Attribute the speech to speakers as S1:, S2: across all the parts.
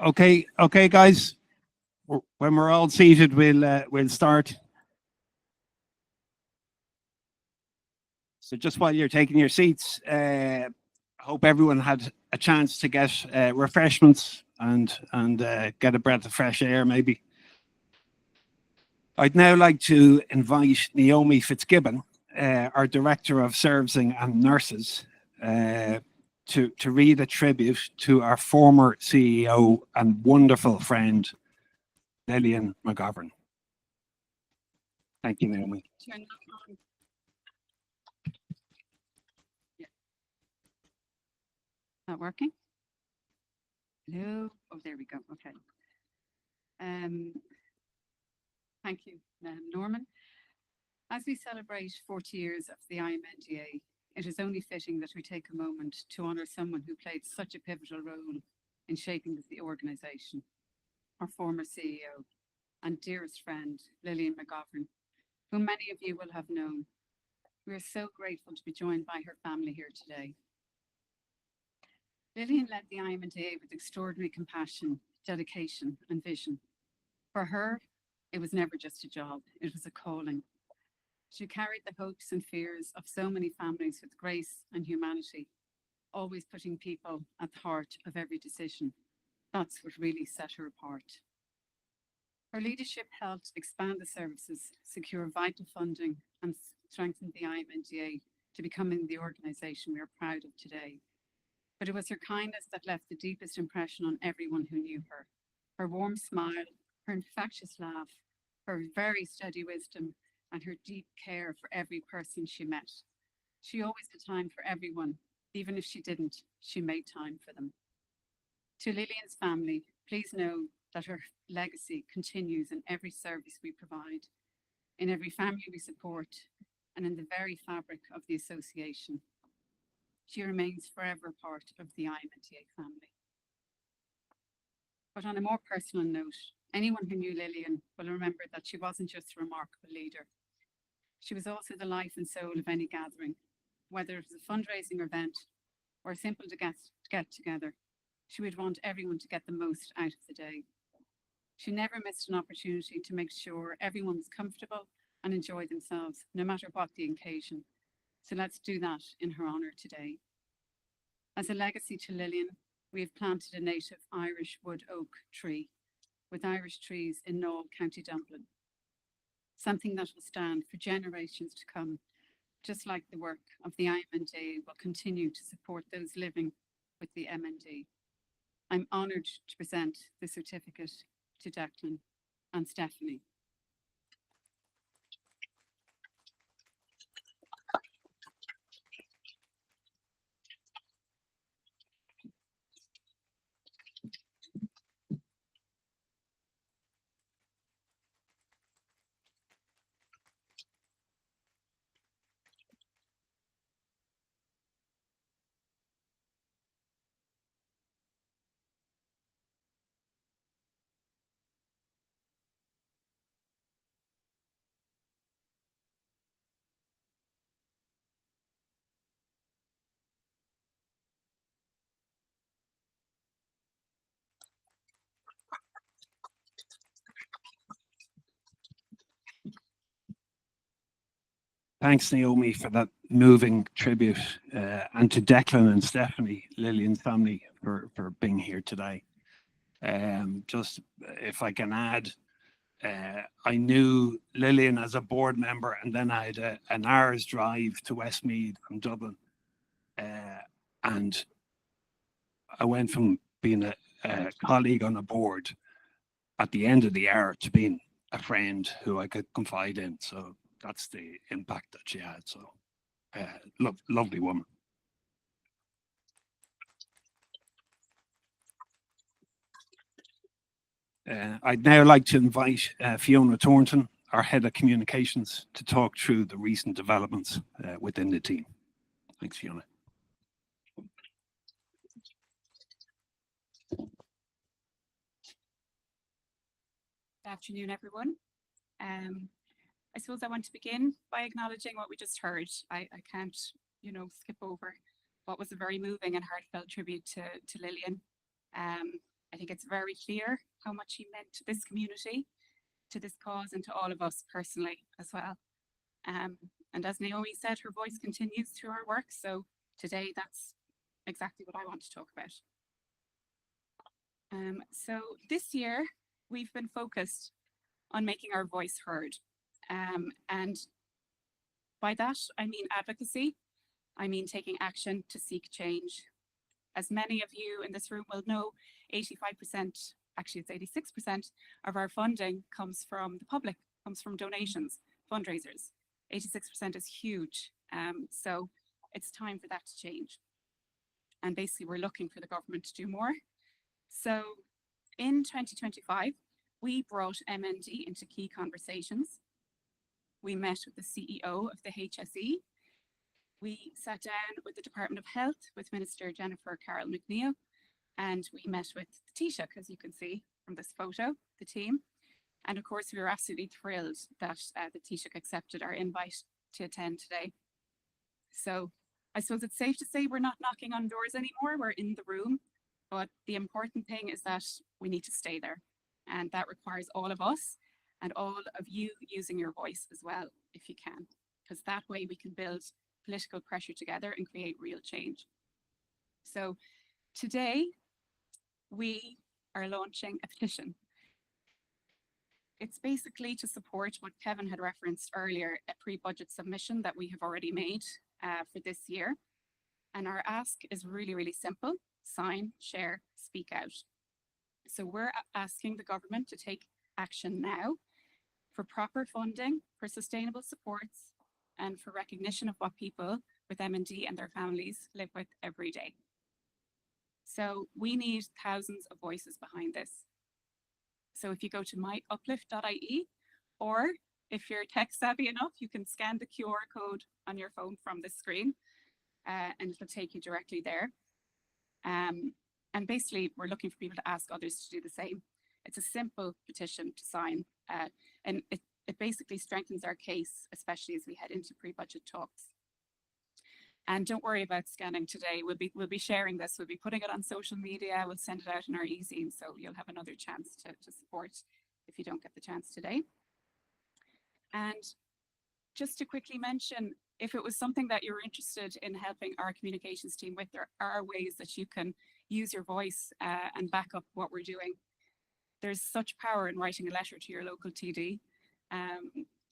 S1: Okay, guys. When we're all seated, we'll start. So just while you're taking your seats, I hope everyone had a chance to get refreshments and get a breath of fresh air, maybe. I'd now like to invite Naomi Fitzgibbon, our Director of Servicing and Nurses, to read a tribute to our former CEO and wonderful friend, Lillian McGovern. Thank you, Naomi.
S2: Not working? Hello? Oh, there we go. Okay. Thank you, Norman. As we celebrate 40 years of the IMNDA, it is only fitting that we take a moment to honour someone who played such a pivotal role in shaping the organisation, our former CEO and dearest friend, Lillian McGovern, whom many of you will have known. We are so grateful to be joined by her family here today. Lillian led the IMNDA with extraordinary compassion, dedication and vision. For her, it was never just a job, it was a calling. She carried the hopes and fears of so many families with grace and humanity, always putting people at the heart of every decision. That's what really set her apart. Her leadership helped expand the services, secure vital funding and strengthen the IMNDA to becoming the organisation we are proud of today. But it was her kindness that left the deepest impression on everyone who knew her. Her warm smile, her infectious laugh, her very steady wisdom, and her deep care for every person she met. She always had time for everyone. Even if she didn't, she made time for them. To Lillian's family, please know that her legacy continues in every service we provide, in every family we support, and in the very fabric of the association. She remains forever part of the IMNDA family. But on a more personal note, anyone who knew Lillian will remember that she wasn't just a remarkable leader. She was also the life and soul of any gathering, whether it was a fundraising event or a simple get together. She would want everyone to get the most out of the day. She never missed an opportunity to make sure everyone was comfortable and enjoyed themselves, no matter what the occasion. So let's do that in her honour today. As a legacy to Lillian, we have planted a native Irish wood oak tree with Irish trees in Knoll, County Dublin. Something that will stand for generations to come, just like the work of the IMND will continue to support those living with the MND. I'm honoured to present the certificate to Declan and Stephanie.
S1: Thanks, Naomi, for that moving tribute, and to Declan and Stephanie, Lillian's family, for being here today. Just if I can add, I knew Lillian as a board member, and then I had an hour's drive to Westmeath from Dublin. And I went from being a colleague on a board at the end of the hour to being a friend who I could confide in. So that's the impact that she had. So lovely woman. I'd now like to invite Fiona Thornton, our Head of Communications, to talk through the recent developments within the team. Thanks, Fiona.
S3: Good afternoon, everyone. I suppose I want to begin by acknowledging what we just heard. I can't, skip over what was a very moving and heartfelt tribute to Lillian. I think it's very clear how much she meant to this community, to this cause, and to all of us personally as well. And as Naomi said, her voice continues through our work. So today, that's exactly what I want to talk about. So this year, we've been focused on making our voice heard. And by that, I mean advocacy. I mean taking action to seek change. As many of you in this room will know, 85%, actually it's 86% of our funding comes from the public, comes from donations, fundraisers. 86% is huge. So it's time for that to change. And basically we're looking for the government to do more. So in 2025, we brought MND into key conversations. We met with the CEO of the HSE. We sat down with the Department of Health, with Minister Jennifer Carroll McNeill, and we met with the Taoiseach, as you can see from this photo, the team. And of course, we were absolutely thrilled that the Taoiseach accepted our invite to attend today. So I suppose it's safe to say we're not knocking on doors anymore, we're in the room, but the important thing is that we need to stay there. And that requires all of us and all of you using your voice as well, if you can, because that way we can build political pressure together and create real change. So today we are launching a petition. It's basically to support what Kevin had referenced earlier, a pre-budget submission that we have already made for this year. And our ask is really, really simple: sign, share, speak out. So we're asking the government to take action now for proper funding, for sustainable supports, and for recognition of what people with MND and their families live with every day. So we need thousands of voices behind this. So if you go to myuplift.ie, or if you're tech savvy enough, you can scan the QR code on your phone from the screen, and it'll take you directly there. And basically, we're looking for people to ask others to do the same. It's a simple petition to sign, and it basically strengthens our case, especially as we head into pre-budget talks. And don't worry about scanning today. We'll be sharing this. We'll be putting it on social media. We'll send it out in our e-zine, so you'll have another chance to support if you don't get the chance today. And just to quickly mention, if it was something that you're interested in helping our communications team with, there are ways that you can use your voice and back up what we're doing. There's such power in writing a letter to your local TD,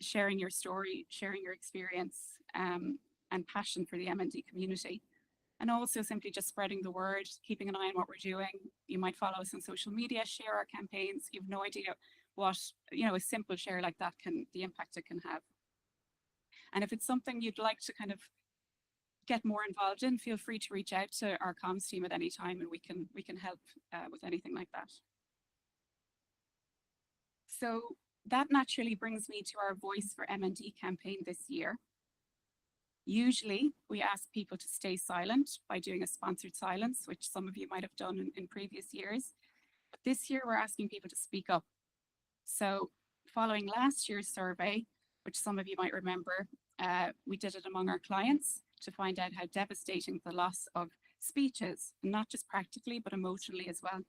S3: sharing your story, sharing your experience, and passion for the MND community. And also simply just spreading the word, keeping an eye on what we're doing. You might follow us on social media, share our campaigns. You have no idea what, a simple share like that the impact it can have. And if it's something you'd like to kind of get more involved in, feel free to reach out to our comms team at any time, and we can help with anything like that. So that naturally brings me to our Voice for MND campaign this year. Usually we ask people to stay silent by doing a sponsored silence, which some of you might have done in previous years. But this year we're asking people to speak up. So following last year's survey, which some of you might remember, we did it among our clients to find out how devastating the loss of speech is, not just practically, but emotionally as well.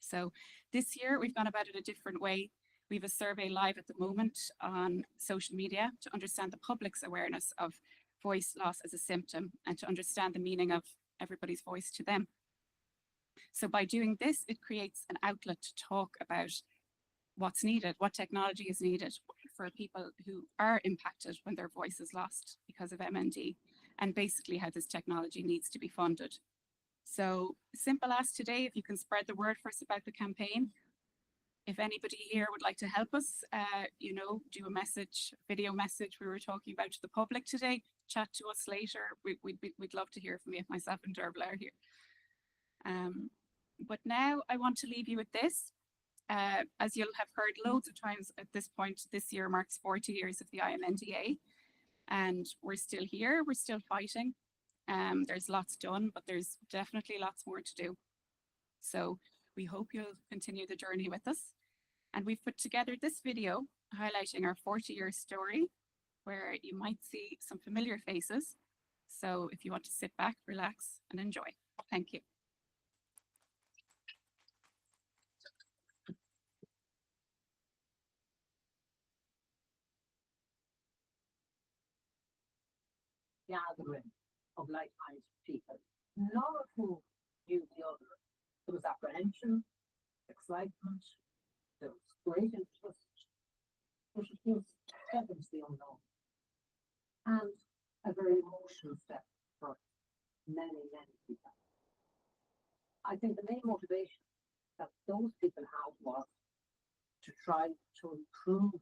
S3: So this year we've gone about it a different way. We have a survey live at the moment on social media to understand the public's awareness of voice loss as a symptom and to understand the meaning of everybody's voice to them. So by doing this, it creates an outlet to talk about what's needed, what technology is needed for people who are impacted when their voice is lost because of MND, and basically how this technology needs to be funded. So simple ask today, if you can spread the word for us about the campaign. If anybody here would like to help us, do a video message we were talking about to the public today, chat to us later. We'd love to hear from you if myself and Derval are here. But now I want to leave you with this. As you'll have heard loads of times at this point, this year marks 40 years of the IMNDA, and we're still here, we're still fighting. There's lots done, but there's definitely lots more to do. So we hope you'll continue the journey with us. And we've put together this video highlighting our 40-year story, where you might see some familiar faces. So if you want to sit back, relax, and enjoy. Thank you.
S4: Gathering of like-minded people, none of whom knew the other. There was apprehension, excitement, there was great interest, but it was heavens the unknown. And a very emotional step for many, many people. I think the main motivation that those people had was to try to improve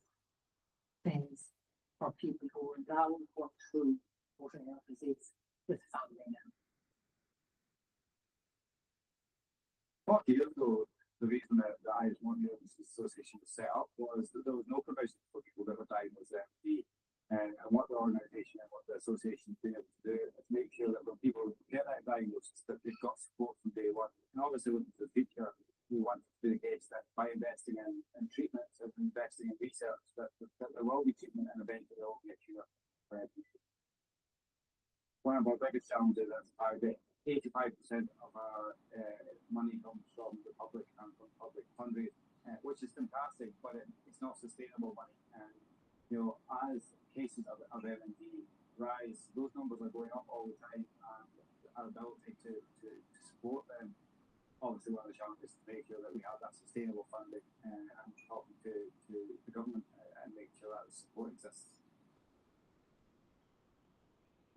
S4: things for people who were now going through motor neurone disease with family members.
S5: 40 years ago, the reason that the Irish Motor Neurone Disease Association was set up was that there was no provision for people that were diagnosed with MND. And what the organisation and what the association has been able to do is make sure that when people get that diagnosis, that they've got support from day one. And obviously, with the future, we want to be the case that by investing in treatments and investing in research, that there will be treatment and eventually there will be a cure for everything. One of our biggest challenges is our 85% of our money comes from the public and from public fundraising, which is fantastic, but it's not sustainable money. And as cases of MND rise, those numbers are going up all the time, and our ability to support them, obviously one of the challenges is to make sure that we have that sustainable funding and talking to the government and make sure that the support exists.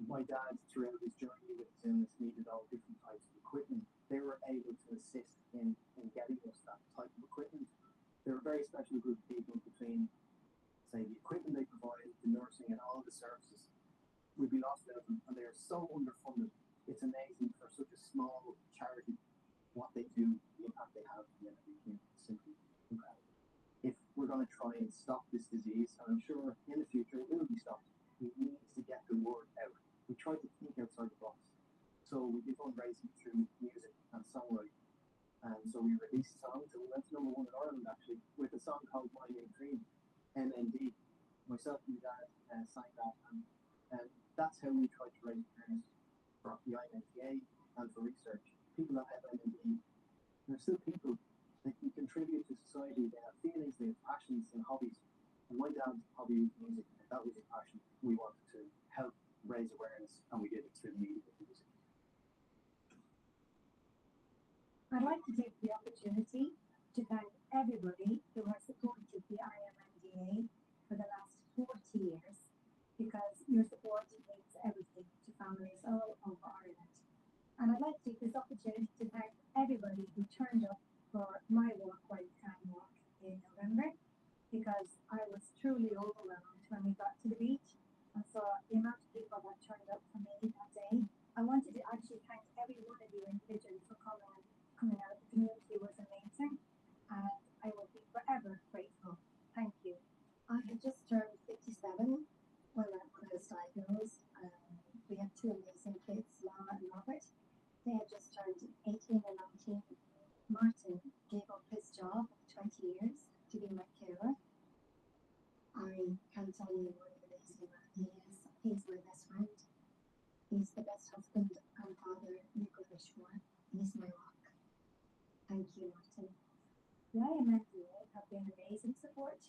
S6: My dad, throughout his journey with his illness, needed all different types of equipment. They were able to assist in getting us that type of equipment. They're a very special group of people between, say, the equipment they provide, the nursing and all the services. We'd be lost without them, and they are so underfunded. It's amazing for such a small charity what they do, the impact they have in the community. It's simply incredible. If we're going to try and stop this disease, and I'm sure in the future it will be stopped, we need to get the word out. We try to think outside the box. So we did fundraising through music and songwriting. And so we released songs, and we went to #1 in Ireland actually with a song called My New Dream, MND. Myself and my dad sang that, and that's how we try to raise awareness for the IMNDA and for research. People that have MND, they're still people. They can contribute to society. They have feelings, they have passions and hobbies. And my dad's hobby was music, and that was a passion. We wanted to help raise awareness, and we did it through the media and music.
S7: I'd like to take the opportunity to thank everybody who has supported the IMNDA for the last 40 years, because your support means everything to families all over Ireland. And I'd like to take this opportunity to thank everybody who turned up for my Walk While You Can Walk in November, because I was truly overwhelmed when we got to the beach and saw the amount of people that turned up for me that day. I wanted to actually thank every one of you individually for coming out. The community was amazing, and I will be forever grateful. Thank you.
S8: I had just turned 57 when I was diagnosed. We had two amazing kids, Laura and Robert. They had just turned 18 and 19. Martin gave up his job of 20 years to be my carer. I can't tell you what an amazing man he is. He's my best friend. He's the best husband and father you could wish for. He's my rock. Thank you, Martin.
S7: The IMNDA have been amazing support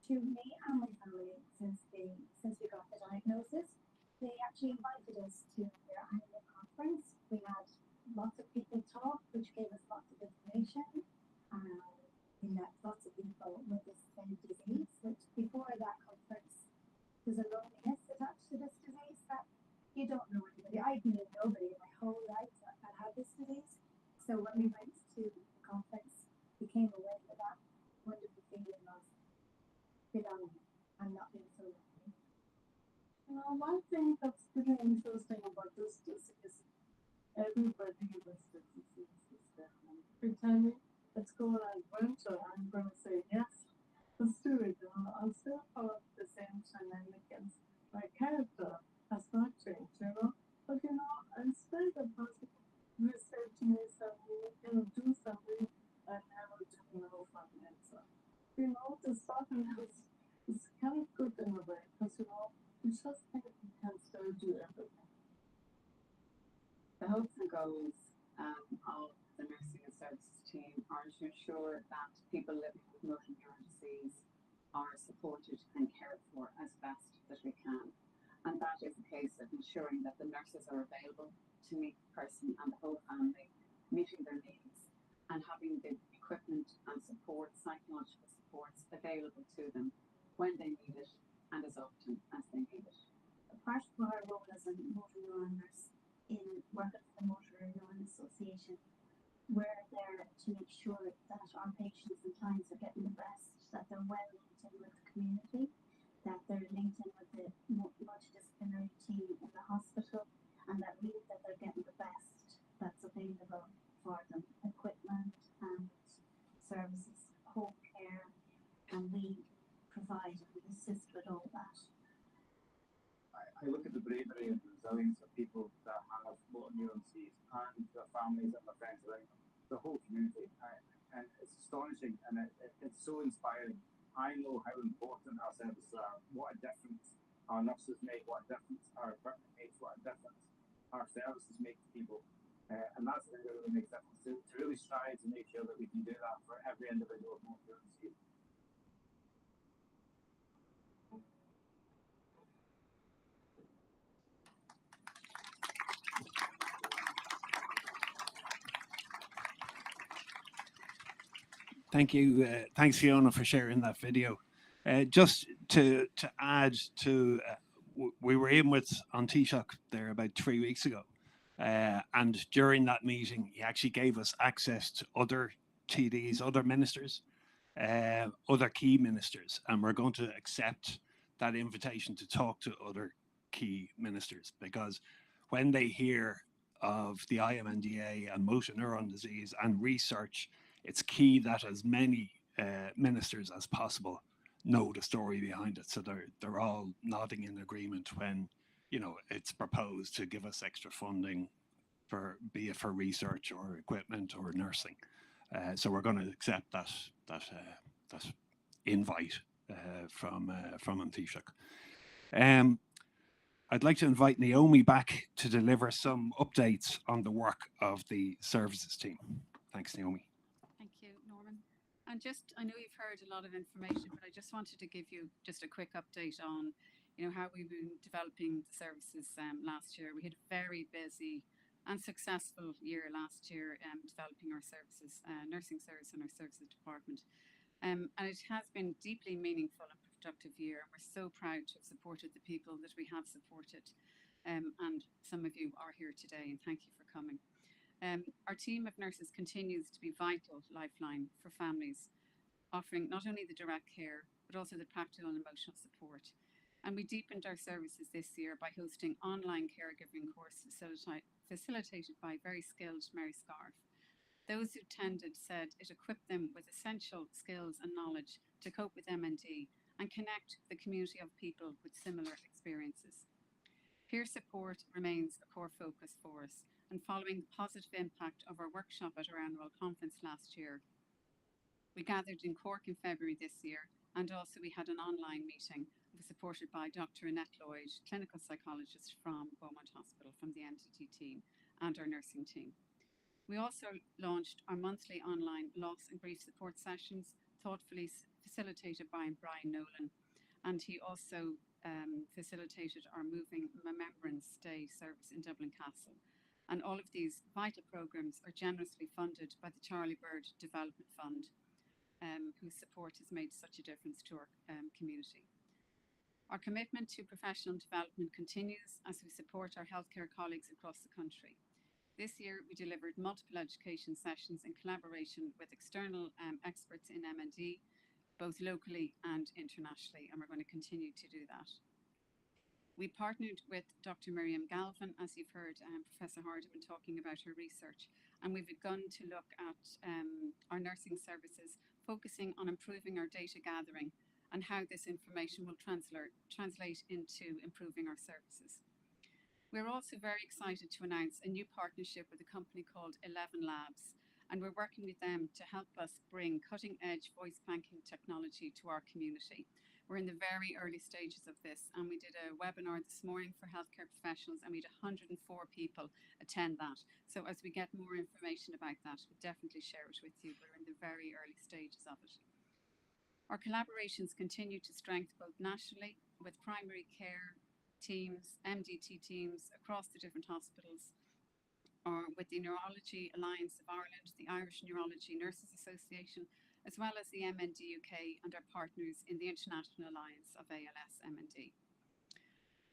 S7: to me and my family since we got the diagnosis. They actually invited us to their annual conference. We had lots of people talk, which gave us lots of information. We met lots of people with this same disease, which before that conference, there's a loneliness attached to this disease that you don't know anybody. I knew nobody in my whole life that had this disease. So when we went to the conference, we came away with that wonderful feeling of belonging and not being so lonely.
S4: One thing that's pretty interesting about this disease, everybody with the disease is definitely pretending it's going on winter. I'm going to
S2: will do everything. The hopes and goals of the nursing and services team are to ensure that people living with motor neurone disease are supported and cared for as best that we can. And that is a case of ensuring that the nurses are available to meet the person and the whole family, meeting their needs and having the equipment and support, psychological supports available to them when they need it and as often as they need it.
S8: Part of our role as a motor neuron nurse in working for the Motor Neurone Association, we're there to make sure that our patients and clients are getting the best, that they're well linked in with the community, that they're linked in with the multidisciplinary team in the hospital, and that really that they're getting the best that's available for them, equipment and services, home care, and we provide and we assist with all that.
S5: I look at the bravery and resilience of people that have motor neuron disease and their families and their friends around them, the whole community, and it's astonishing and it's so inspiring. I know how important our services are, what a difference our nurses make, what a difference our equipment makes, what a difference our services make to people, and that's the thing that really makes a difference, to really strive to make sure that we can do that for every individual with motor neuron disease.
S1: Thank you. Thanks, Fiona, for sharing that video. Just to add to, we were in with An Taoiseach there about 3 weeks ago. And during that meeting, he actually gave us access to other TDs, other ministers, other key ministers. And we're going to accept that invitation to talk to other key ministers, because when they hear of the IMNDA and motor neurone disease and research, it's key that as many ministers as possible know the story behind it. So they're all nodding in agreement when, you know, it's proposed to give us extra funding for, be it for research or equipment or nursing. So we're going to accept that invite from An Taoiseach. I'd like to invite Naomi back to deliver some updates on the work of the services team. Thanks, Naomi.
S2: Thank you, Norman. And just, I know you've heard a lot of information, but I just wanted to give you just a quick update on, you know, how we've been developing the services last year. We had a very busy and successful year last year developing our services, nursing service and our services department. And it has been deeply meaningful and productive year. We're so proud to have supported the people that we have supported. And some of you are here today, and thank you for coming. Our team of nurses continues to be vital lifeline for families, offering not only the direct care, but also the practical and emotional support. And we deepened our services this year by hosting online caregiving courses facilitated by very skilled Mary Scarf. Those who attended said it equipped them with essential skills and knowledge to cope with MND and connect the community of people with similar experiences. Peer support remains a core focus for us, and following the positive impact of our workshop at our annual conference last year, we gathered in Cork in February this year, and also we had an online meeting supported by Dr. Annette Lloyd, clinical psychologist from Beaumont Hospital, from the entity team and our nursing team. We also launched our monthly online loss and grief support sessions, thoughtfully facilitated by Brian Nolan, and he also facilitated our moving Remembrance Day service in Dublin Castle. And all of these vital programs are generously funded by the Charlie Bird Development Fund, whose support has made such a difference to our community. Our commitment to professional development continues as we support our healthcare colleagues across the country. This year, we delivered multiple education sessions in collaboration with external experts in MND, both locally and internationally, and we're going to continue to do that. We partnered with Dr. Miriam Galvin, as you've heard Professor Hardiman talking about her research, and we've begun to look at our nursing services, focusing on improving our data gathering and how this information will translate into improving our services. We're also very excited to announce a new partnership with a company called 11 Labs, and we're working with them to help us bring cutting-edge voice banking technology to our community. We're in the very early stages of this, and we did a webinar this morning for healthcare professionals, and we had 104 people attend that. So as we get more information about that, we'll definitely share it with you. We're in the very early stages of it. Our collaborations continue to strengthen both nationally with primary care teams, MDT teams across the different hospitals, or with the Neurology Alliance of Ireland, the Irish Neurology Nurses Association, as well as the MND UK and our partners in the International Alliance of ALS MND.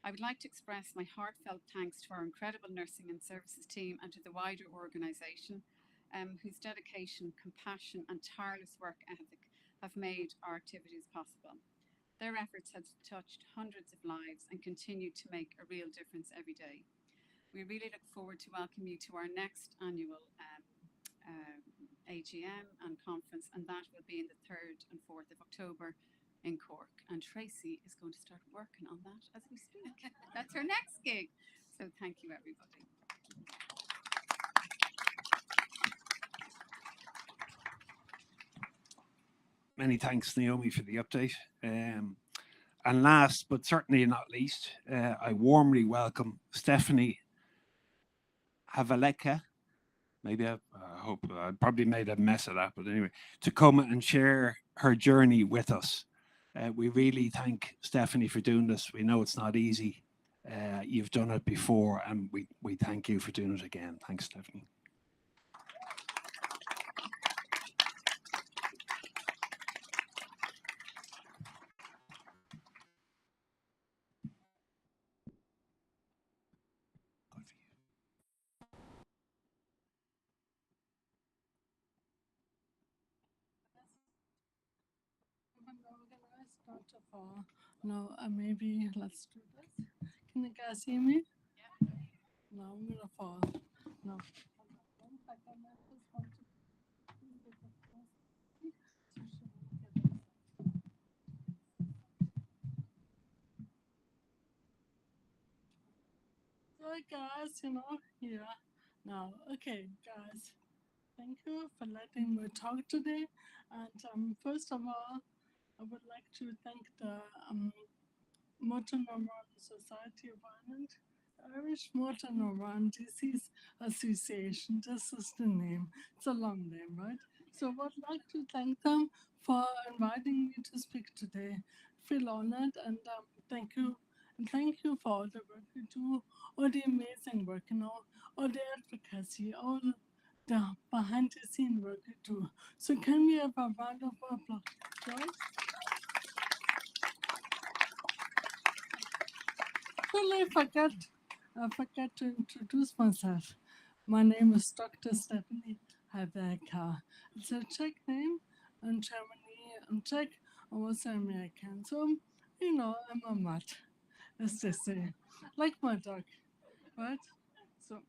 S2: I would like to express my heartfelt thanks to our incredible nursing and services team and to the wider organisation, whose dedication, compassion and tireless work ethic have made our activities possible. Their efforts have touched hundreds of lives and continue to make a real difference every day. We really look forward to welcoming you to our next annual AGM and conference, and that will be in the 3rd and 4th of October in Cork. And Tracy is going to start working on that as we speak. That's her next gig. So thank you, everybody.
S1: Many thanks, Naomi, for the update. And last but certainly not least, I warmly welcome Stephanie Havaleka. Maybe I hope I probably made a mess of that, but anyway, to come and share her journey with us. We really thank Stephanie for doing this. We know it's not easy. You've done it before, and we thank you for doing it again. Thanks, Stephanie.
S9: No, maybe let's do this. Can you guys hear me? Yeah. No, I'm gonna fall. No. Sorry guys, yeah. Now, okay, guys. Thank you for letting me talk today. And first of all, I would like to thank the Motor Neurone Society of Ireland, Irish Motor Neurone Disease Association. This is the name. It's a long name, right? So I would like to thank them for inviting me to speak today. I feel honored, and thank you. And thank you for all the work you do, all the amazing work, all the advocacy, all the behind the scene work you do. So can we have a round of applause, guys? Well, I forgot to introduce myself. My name is Dr. Stephanie Havaleka. It's a Czech name in Germany. I'm Czech, I'm also American. So, I'm a mutt, as they say, like my dog, right? So,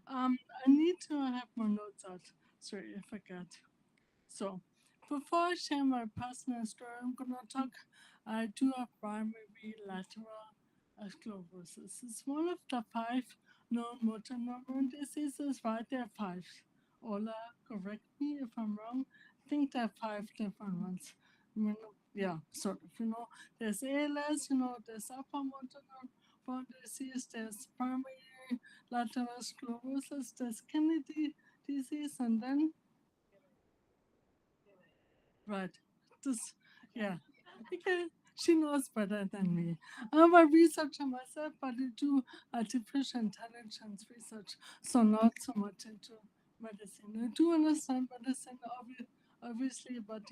S9: I need to have my notes out. Sorry, I forgot. So, before I share my personal story, I'm gonna talk. I do have primary lateral sclerosis. It's one of the 5 known motor neurone diseases, right? There are 5. Orla, correct me if I'm wrong. I think there are 5 different ones. Yeah, sort of, there's ALS, there's upper motor neurone disease, there's primary lateral sclerosis, there's Kennedy disease, and then right. This, yeah. Okay. She knows better than me. I'm a researcher myself, but I do artificial intelligence research, so not so much into medicine. I do understand medicine, obviously, but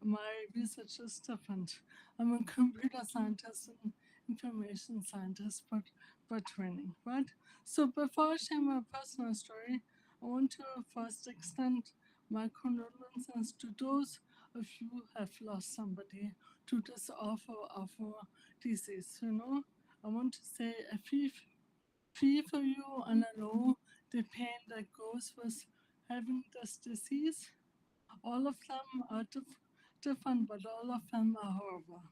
S9: my research is different. I'm a computer scientist and information scientist, but by training, right? So before I share my personal story, I want to first extend my condolences to those of you who have lost somebody to this awful disease. I want to say I feel for you, and I know the pain that goes with having this disease. All of them are different, but all of them are horrible,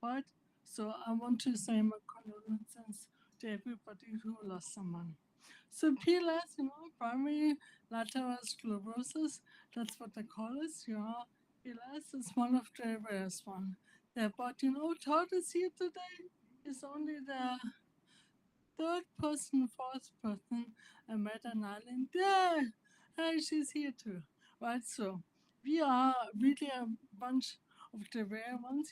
S9: right? So I want to say my condolences to everybody who lost someone. So PLS, primary lateral sclerosis, that's what they call it. PLS is one of the rarest one. Yeah, but Todd is here today. He's only the third person, fourth person I met on island. Yeah, hey, she's here too. Right, so we are really a bunch of the rare ones,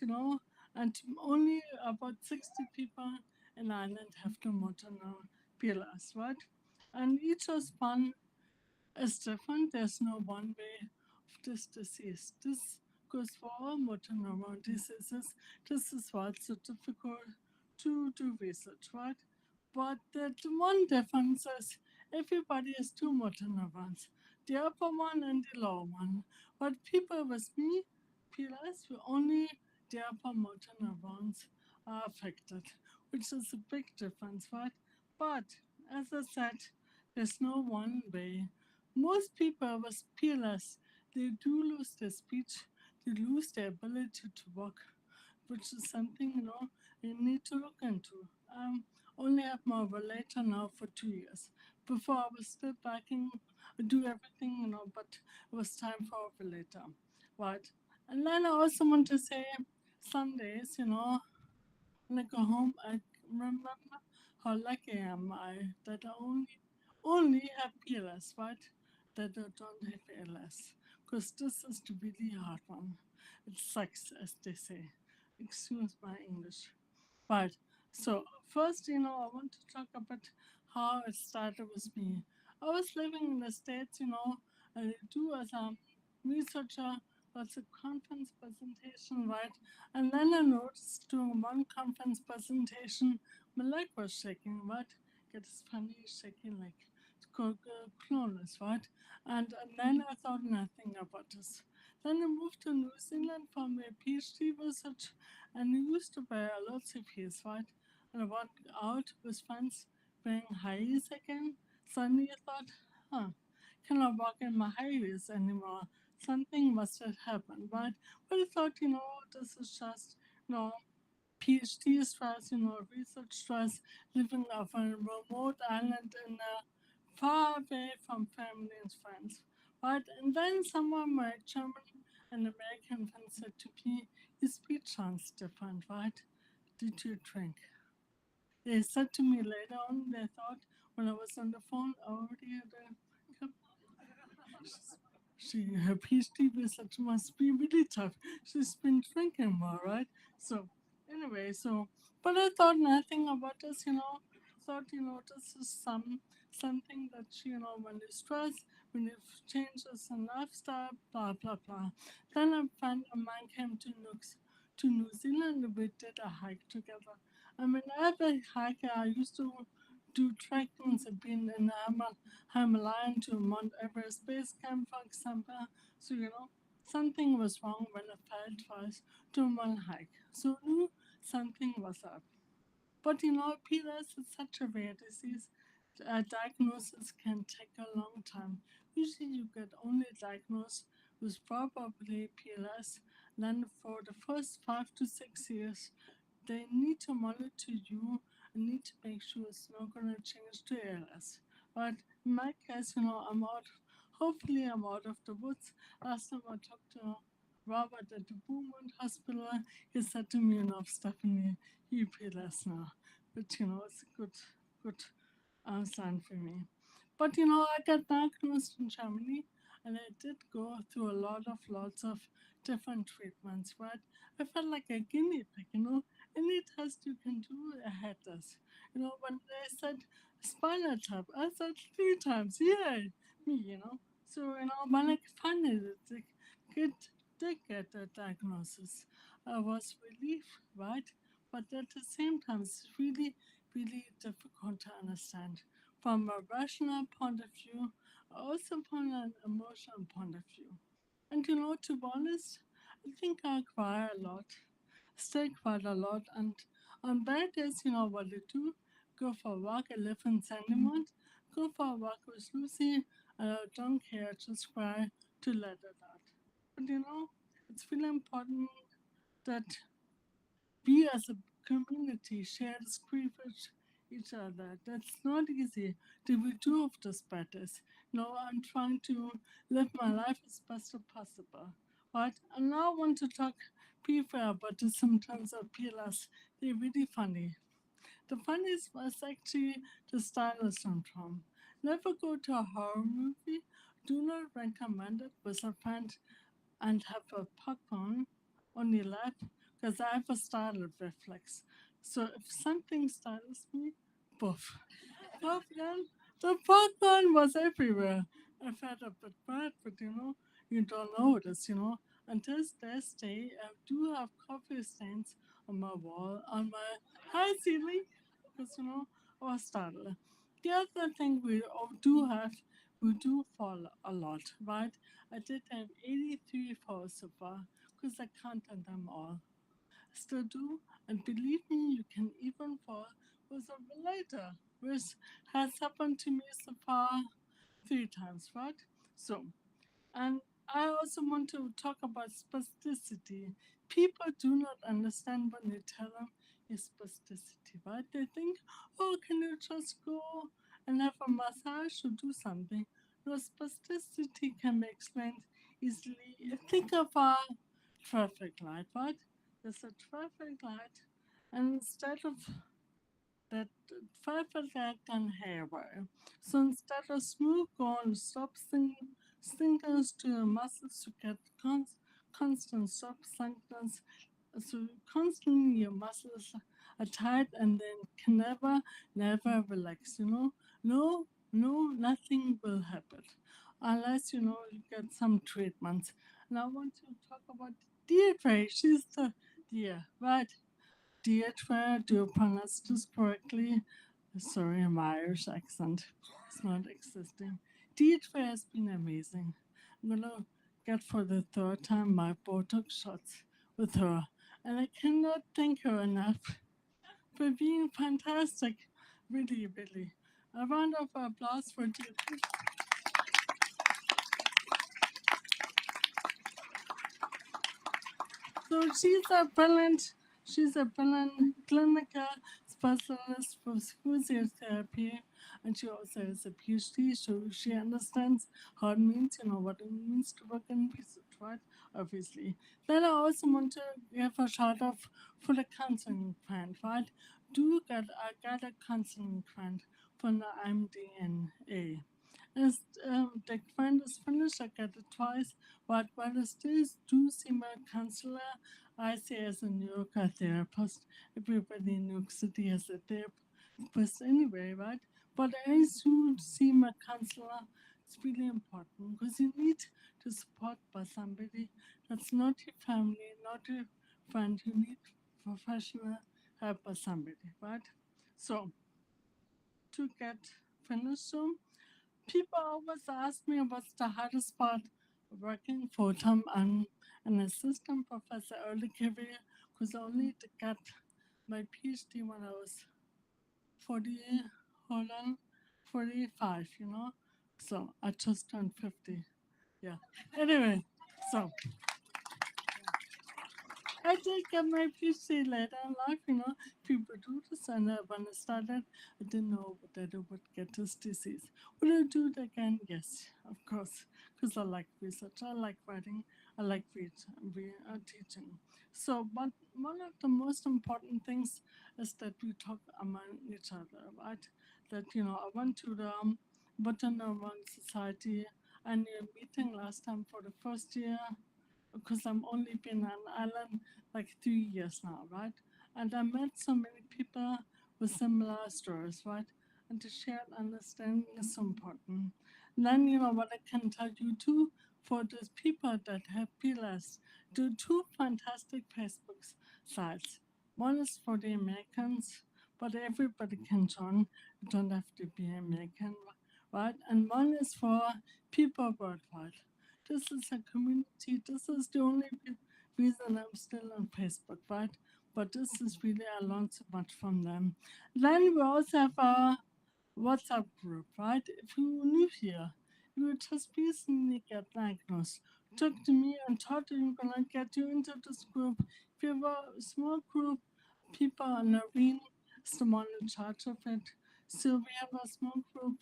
S9: and only about 60 people in Ireland have the motor neuron PLS, right? And each response is different. There's no one way of this disease. This goes for all motor neurone diseases. This is why it's so difficult to do research, right? But the one difference is everybody has two motor neurons, the upper one and the lower one. But people with me, PLS, only the upper motor neurons are affected, which is a big difference, right? But as I said, there's no one way. Most people with PLS, they do lose their speech, they lose their ability to walk, which is something you need to look into. Only have my relator now for 2 years. Before I was still backing, do everything, but it was time for a relator, right? And then I also want to say, some days, when I go home, I remember how lucky am I that I only have PLS, right? That I don't have ALS. Because this is the really hard one. It sucks, as they say. Excuse my English. Right. So first, I want to talk about how it started with me. I was living in the States, I do as a researcher, was a conference presentation, right? And then I noticed during one conference presentation, my leg was shaking, right? Get this funny shaking leg. It's called clonus, right? And then I thought nothing about this. Then I moved to New Zealand for my PhD research, and I used to wear lots of heels, right? And I went out with friends wearing high heels again. Suddenly I thought, huh, cannot walk in my high heels anymore. Something must have happened, right? But I thought, this is just, PhD stress, research stress, living off a remote island in far away from family and friends. Right? And then someone, my German and American friend, said to me, your speech sounds different, right? Did you drink? They said to me later on, they thought when I was on the phone, I already had a cup. Her PhD research must be really tough. She's been drinking more, right? So anyway, but I thought nothing about this, Thought, this is something that when you stress, when you changes in lifestyle, blah blah blah. Then a friend of mine came to New Zealand and we did a hike together. I mean, every hike I used to do trekkings. I've been in Himalayan to Mount Everest Base Camp, for example. So, something was wrong when I fell twice to one hike. So, I knew something was up. But, PLS is such a rare disease. A diagnosis can take a long time. Usually, you get only diagnosed with probably PLS. Then, for the first 5 to 6 years, they need to monitor you and need to make sure it's not going to change to ALS. But in my case, I'm out. Hopefully, I'm out of the woods. Last time I talked to Robert at the Beaumont Hospital, he said to me, Stephanie, you PLS now. But it's a good sign for me. But I got diagnosed in Germany, and I did go through lots of different treatments. But I felt like a guinea pig. Any test you can do, I had this. When they said spinal tap, I said 3 times, yay, me. So when I finally did get the diagnosis, I was relieved, right? But at the same time, it's really difficult to understand from a rational point of view, also from an emotional point of view. And to be honest, I think I cry a lot, stay quite a lot, and on bad days, what I do, go for a walk. I live in Sandymount, go for a walk with Lucy, and I don't care, just cry to let it out. But it's really important that we as a community share the grief with each other. That's not easy to be two of those battles. I'm trying to live my life as best as possible. Right? And now I want to talk be fair, but the symptoms of PLS, they're really funny. The funniest was actually the Styler syndrome. Never go to a horror movie. Do not recommend it with a friend and have a popcorn on your lap because I have a startle reflex. So if something startles me, poof. Popcorn, the popcorn was everywhere. I felt a bit bad, but you don't notice, Until this day, I do have coffee stains on my wall, on my high ceiling, because, I was startled. The other thing do have, we do fall a lot, right? I did have 83 falls so far, because I counted them all. Still do, and believe me, you can even fall with a relator, which has happened to me so far 3 times, right? So, and I also want to talk about spasticity. People do not understand when you tell them it's spasticity, right? They think, oh, can you just go and have a massage or do something? No, spasticity can be explained easily. Think of a traffic light, right? There's a traffic light, and instead of that traffic light can haywire. So instead of smooth going, stop signals to your muscles to get constant stop signals. So constantly your muscles are tight and then can never relax. Nothing will happen unless you get some treatments. And I want to talk about Deirdre. She's the right? Deirdre, do you pronounce this correctly? Sorry, my Irish accent is not existing. Deirdre has been amazing. I'm gonna get for the third time my Botox shots with her, and I cannot thank her enough for being fantastic. Really, really. A round of applause for Deirdre. So she's a brilliant clinical specialist for physiotherapy, and she also has a PhD, so she understands how it means, what it means to work in research, right? Obviously. Then I also want to give a shout out for the counseling grant, right? I got a counseling grant from the IMDNA. As the grant is finished, I get it twice, but while I still do see my counselor, I say as a New Yorker therapist, everybody in New York City has a therapist anyway, right? But I do see my counselor. It's really important because you need to support by somebody that's not your family, not your friend. You need professional help by somebody, right? So to get finished soon, people always ask me what's the hardest part of working full time. I'm an assistant professor early career because I only got my PhD when I was 40, hold on, 45, So I just turned 50. Yeah. Anyway, so I did get my PhD later in life, People do this, and when I started, I didn't know that I would get this disease. Would I do it again? Yes, of course, because I like research, I like writing, I like teaching. So, but one of the most important things is that we talk among each other, right? That, I went to the Motor Neurone Society annual meeting last time for the first year because I'm only been on island like 3 years now, right? And I met so many people with similar stories, right? And to share understanding is so important. And then, what I can tell you too, for those people that have PLS, do two fantastic Facebook sites. One is for the Americans, but everybody can join. You don't have to be American, right? And one is for people worldwide. This is a community. This is the only reason I'm still on Facebook, right? But this is really, I learned so much from them. Then we also have a WhatsApp group, right? If you live here, you will just recently get diagnosed. Talk to me and talk to you, gonna get you into this group. If you have a small group, people are Noreen is the one in charge of it. So we have a small group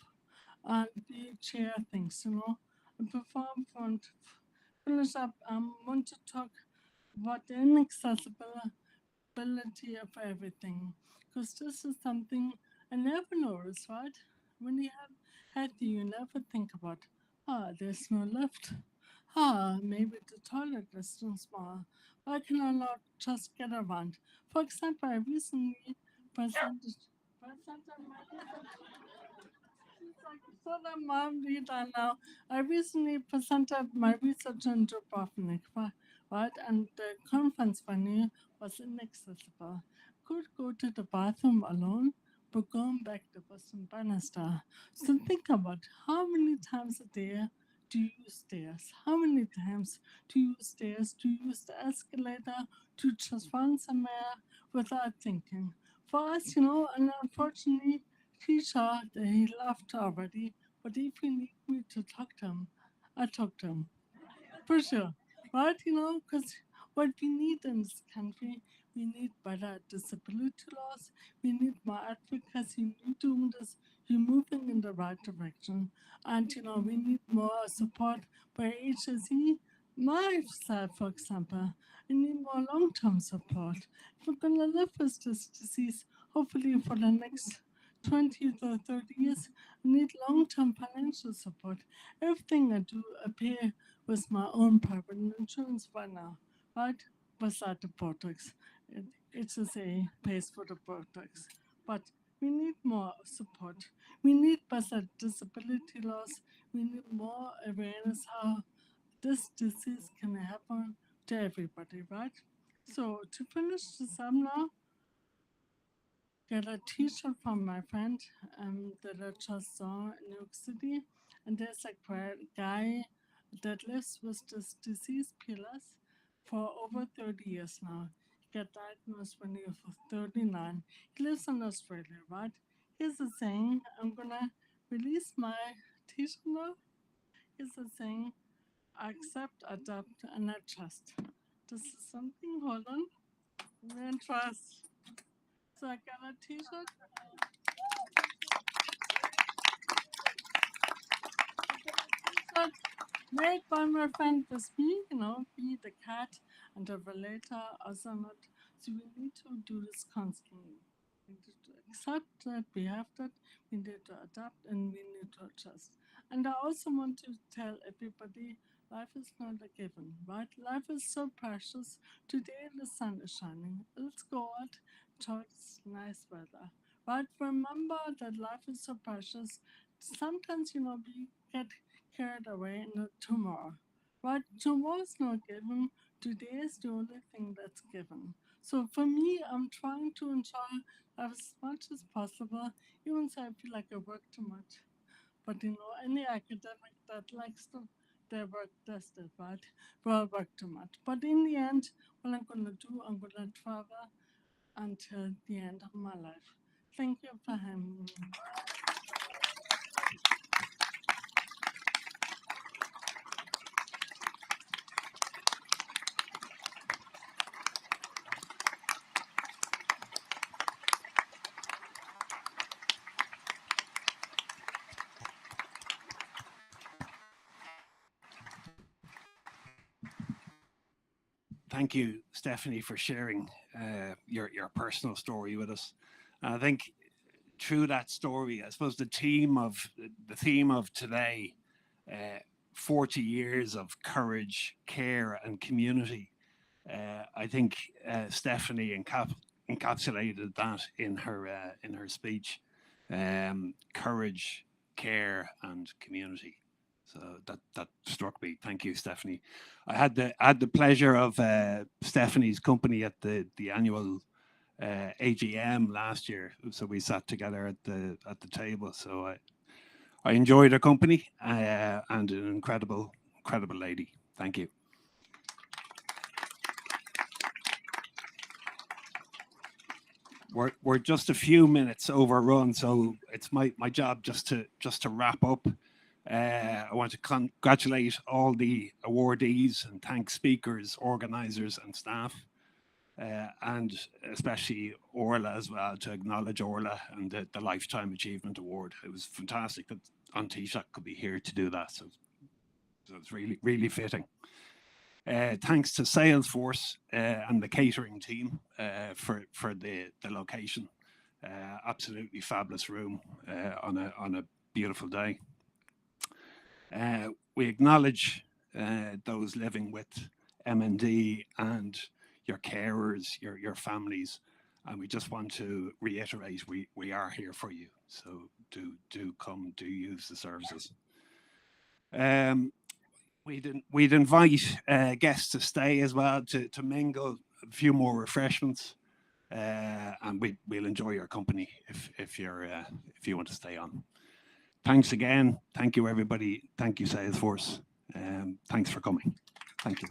S9: and we share things, and perform front finish up. Want to talk what inaccessibility of everything. Because this is something I never noticed, right? When you have healthy, you never think about, there's no lift. Maybe the toilet is too small. Why can I not just get around? For example, I recently presented my so that mom did I now. I recently presented my research in Dubrovnik, right? And the conference venue was inaccessible. Could go to the bathroom alone, but going back there was some banister. So think about how many times a day do you use stairs? How many times do you use stairs? Do you use the escalator to just run somewhere without thinking? For us, and unfortunately, teacher, he left already, but if you need me to talk to him, I talk to him. For sure. Right? Because what we need in this country, we need better disability laws, we need more advocacy, you're doing this, you're moving in the right direction. And, we need more support by HSE. Myself, for example, I need more long term support. If we're going to live with this disease, hopefully for the next 20 to 30 years, I need long term financial support. Everything I do, I pay with my own private insurance right now, right? Beside the Botox. HSA pays for the Botox. But we need more support. We need better disability laws. We need more awareness how this disease can happen to everybody, right? So to finish this up now, got a t-shirt from my friend that I just saw in New York City. And there's a guy that lives with this disease, PLS, for over 30 years now. He got diagnosed when he was 39. He lives in Australia, right? Here's the thing, I'm gonna release my t-shirt now. Here's the thing, I accept, adapt, and adjust. This is something, hold on, and trust. So I got a t-shirt. T-shirt made by my friend with me, be the cat and the relator, also not. So we need to do this constantly. We need to accept that we have that, we need to adapt, and we need to adjust. And I also want to tell everybody life is not a given, right? Life is so precious. Today the sun is shining. Let's go out, enjoy this nice weather. Right? Remember that life is so precious. Sometimes, we get carried away in the tomorrow. But tomorrow's not given. Today is the only thing that's given. So for me, I'm trying to enjoy life as much as possible, even though I feel like I work too much. But any academic that likes to their work does it, right? Well, work too much. But in the end, what I'm gonna do, I'm gonna travel until the end of my life. Thank you for having me.
S1: Thank you, Stephanie, for sharing your personal story with us. I think through that story, I suppose the theme of today, uh, 40 years of courage, care, and community. I think Stephanie encapsulated that in her speech. Courage, care, and community. So that struck me. Thank you, Stephanie. I had the pleasure of Stephanie's company at the annual AGM last year. So we sat together at the table. So I enjoyed her company and an incredible lady. Thank you. We're just a few minutes overrun, so it's my job just to wrap up. I want to congratulate all the awardees and thank speakers, organisers, and staff, and especially Orla as well, to acknowledge Orla and the Lifetime Achievement Award. It was fantastic that An Taoiseach could be here to do that, so it's really fitting. Thanks to Salesforce and the catering team for the location. Absolutely fabulous room on a beautiful day. We acknowledge those living with MND and your carers, your families, and we just want to reiterate we are here for you. So do come, do use the services. We'd invite guests to stay as well to mingle, a few more refreshments, and we'll enjoy your company if you want to stay on. Thanks again. Thank you, everybody. Thank you, Salesforce. Thanks for coming. Thank you.